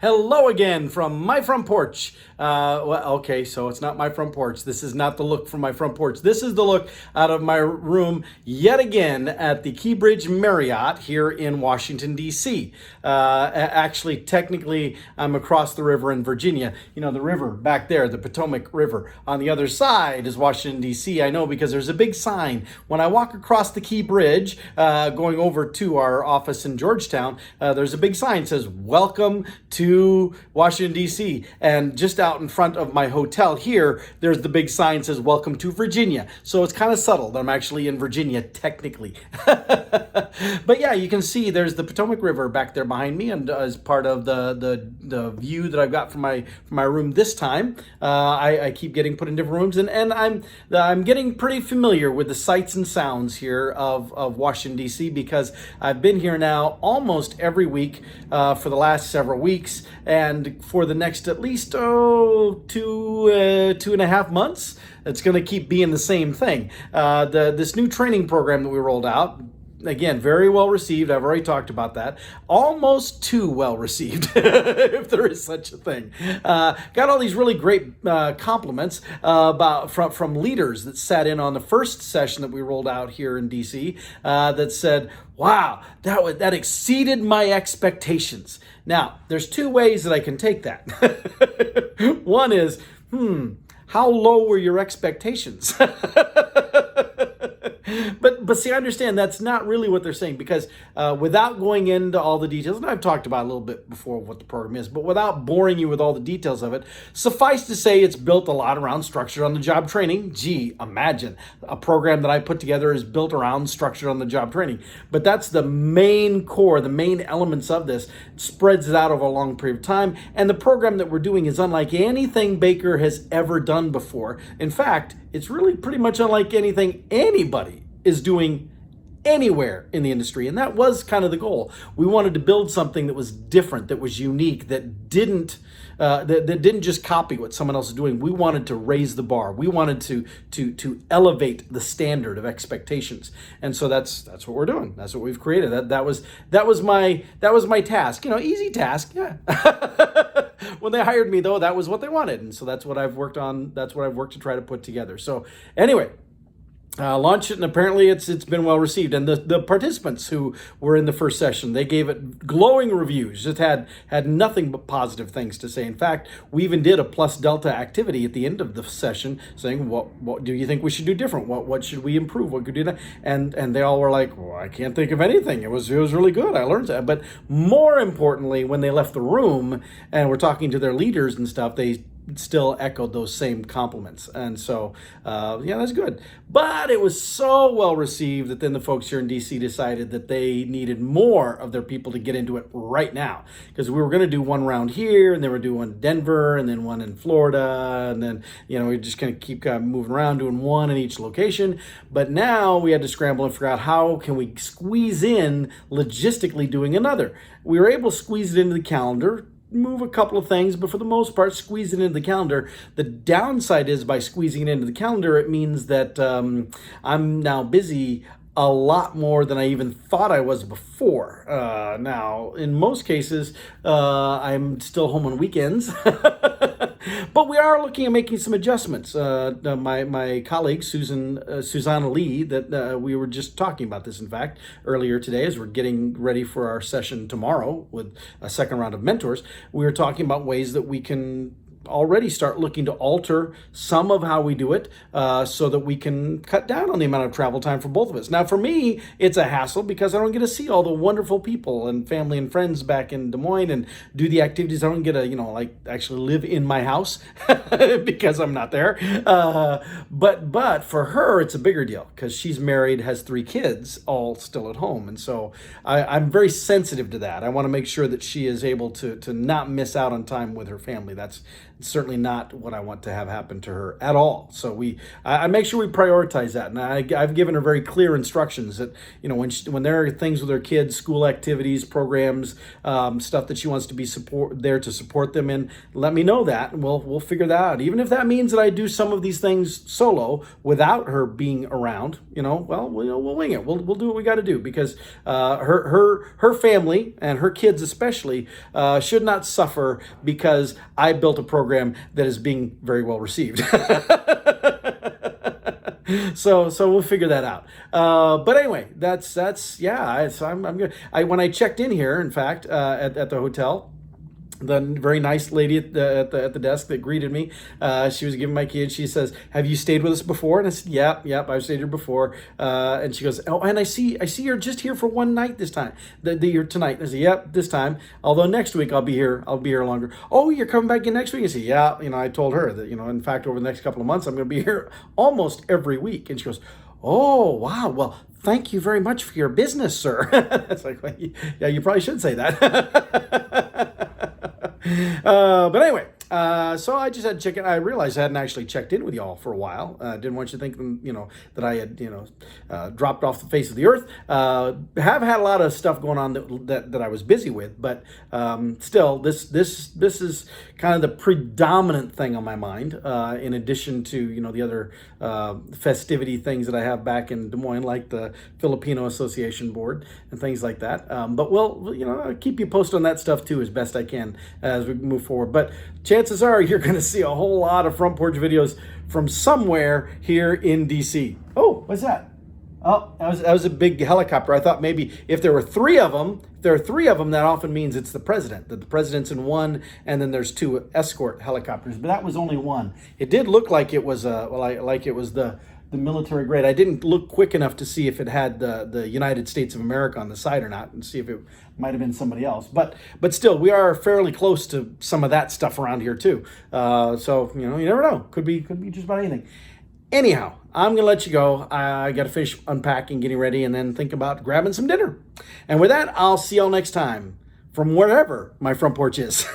Hello again from my front porch. Okay, so it's not my front porch. This is not the look from my front porch. This is the look out of my room yet again at the Key Bridge Marriott here in Washington, D.C. Actually, technically, I'm across the river in Virginia. You know, the river back there, the Potomac River. On the other side is Washington, D.C. I know because there's a big sign. When I walk across the Key Bridge, going over to our office in Georgetown, there's a big sign that says, "Welcome to Washington, D.C." And just out in front of my hotel here, there's the big sign that says, "Welcome to Virginia." So it's kind of subtle that I'm actually in Virginia, technically. But yeah, you can see there's the Potomac River back there behind me, and as part of the view that I've got from my room this time, I keep getting put in different rooms, and I'm getting pretty familiar with the sights and sounds here of Washington, D.C. because I've been here now almost every week for the last several weeks, and for the next at least 2.5 months, it's going to keep being the same thing. This new training program that we rolled out, again, very well received. I've already talked about that. Almost too well received, if there is such a thing. Got all these really great compliments from leaders that sat in on the first session that we rolled out here in DC that said, "Wow, that exceeded my expectations." Now, there's two ways that I can take that. One is, how low were your expectations? But see, I understand that's not really what they're saying, because without going into all the details, and I've talked about a little bit before what the program is, but without boring you with all the details of it, suffice to say it's built a lot around structure on the job training. Gee, imagine a program that I put together is built around structure on the job training. But that's the main core, the main elements of this. It spreads it out over a long period of time, and the program that we're doing is unlike anything Baker has ever done before. In fact, it's really pretty much unlike anything anybody is doing anywhere in the industry. And that was kind of the goal. We wanted to build something that was different, that was unique, that didn't just copy what someone else is doing. We wanted to raise the bar. We wanted to elevate the standard of expectations. And so that's what we're doing. That's what we've created. That was my task. You know, easy task. Yeah. When they hired me, though, that was what they wanted. And so that's what I've worked on. That's what I've worked to try to put together. So anyway, launched it, and apparently it's been well received. And the participants who were in the first session, they gave it glowing reviews. Just had nothing but positive things to say. In fact, we even did a plus delta activity at the end of the session, saying, what do you think we should do different? What should we improve? What could we do? And they all were like, "Well, I can't think of anything. It was really good. I learned that." But more importantly, when they left the room and were talking to their leaders and stuff, they still echoed those same compliments. And so, yeah, that's good. But it was so well received that then the folks here in DC decided that they needed more of their people to get into it right now. Because we were going to do one round here, and then we're doing one in Denver, and then one in Florida, and then, we're just going to keep moving around doing one in each location. But now we had to scramble and figure out how can we squeeze in logistically doing another. We were able to squeeze it into the calendar, move a couple of things, but for the most part, squeeze it into the calendar. The downside is, by squeezing it into the calendar, it means that I'm now busy a lot more than I even thought I was before. Now, in most cases, I'm still home on weekends. But we are looking at making some adjustments. My colleague, Susanna Lee, that we were just talking about this, in fact, earlier today, as we're getting ready for our session tomorrow with a second round of mentors, we were talking about ways that we can already start looking to alter some of how we do it so that we can cut down on the amount of travel time for both of us. Now, for me, it's a hassle because I don't get to see all the wonderful people and family and friends back in Des Moines and do the activities. I don't get to, actually live in my house because I'm not there. But for her, it's a bigger deal because she's married, has 3 kids, all still at home. And so I'm very sensitive to that. I want to make sure that she is able to not miss out on time with her family. It's certainly not what I want to have happen to her at all. So I make sure we prioritize that, and I've given her very clear instructions that, you know, when there are things with her kids, school activities, programs, stuff that she wants to be there to support them in, let me know that, and we'll figure that out. Even if that means that I do some of these things solo without her being around, you know, well, we'll wing it. We'll do what we got to do, because her family and her kids especially should not suffer because I built a program that is being very well received. So we'll figure that out. But anyway, that's I'm good. When I checked in here, in fact, at the hotel, the very nice lady at the desk that greeted me, she was giving my kid. She says, "Have you stayed with us before?" And I said, "Yep, I've stayed here before." And she goes, "Oh, and I see you're just here for one night this time. You're tonight." And I said, "Yep, this time. Although next week I'll be here. I'll be here longer." "Oh, you're coming back in next week?" I said, "Yeah." You know, I told her that, you know, in fact, over the next couple of months, I'm going to be here almost every week. And she goes, "Oh, wow. Well, thank you very much for your business, sir." It's like, well, yeah, you probably should say that. But anyway, so I just had to check in. I realized I hadn't actually checked in with y'all for a while. Didn't want you to think, you know, that I had, you know, dropped off the face of the earth. Have had a lot of stuff going on that I was busy with, but still, this is kind of the predominant thing on my mind. In addition to, you know, the other festivity things that I have back in Des Moines, like the Filipino Association Board and things like that. But we'll, you know, I'll keep you posted on that stuff too, as best I can as we move forward. But chances are you're going to see a whole lot of front porch videos from somewhere here in DC. Oh, what's that? Oh, that was a big helicopter. I thought maybe if there were three of them, that often means it's the president. That the president's in one, and then there's two escort helicopters. But that was only one. It did look like it was the military grade. I didn't look quick enough to see if it had the United States of America on the side or not, and see if it might have been somebody else. But still, we are fairly close to some of that stuff around here too. So, you know, you never know. Could be just about anything. Anyhow, I'm going to let you go. I got to finish unpacking, getting ready, and then think about grabbing some dinner. And with that, I'll see y'all next time from wherever my front porch is.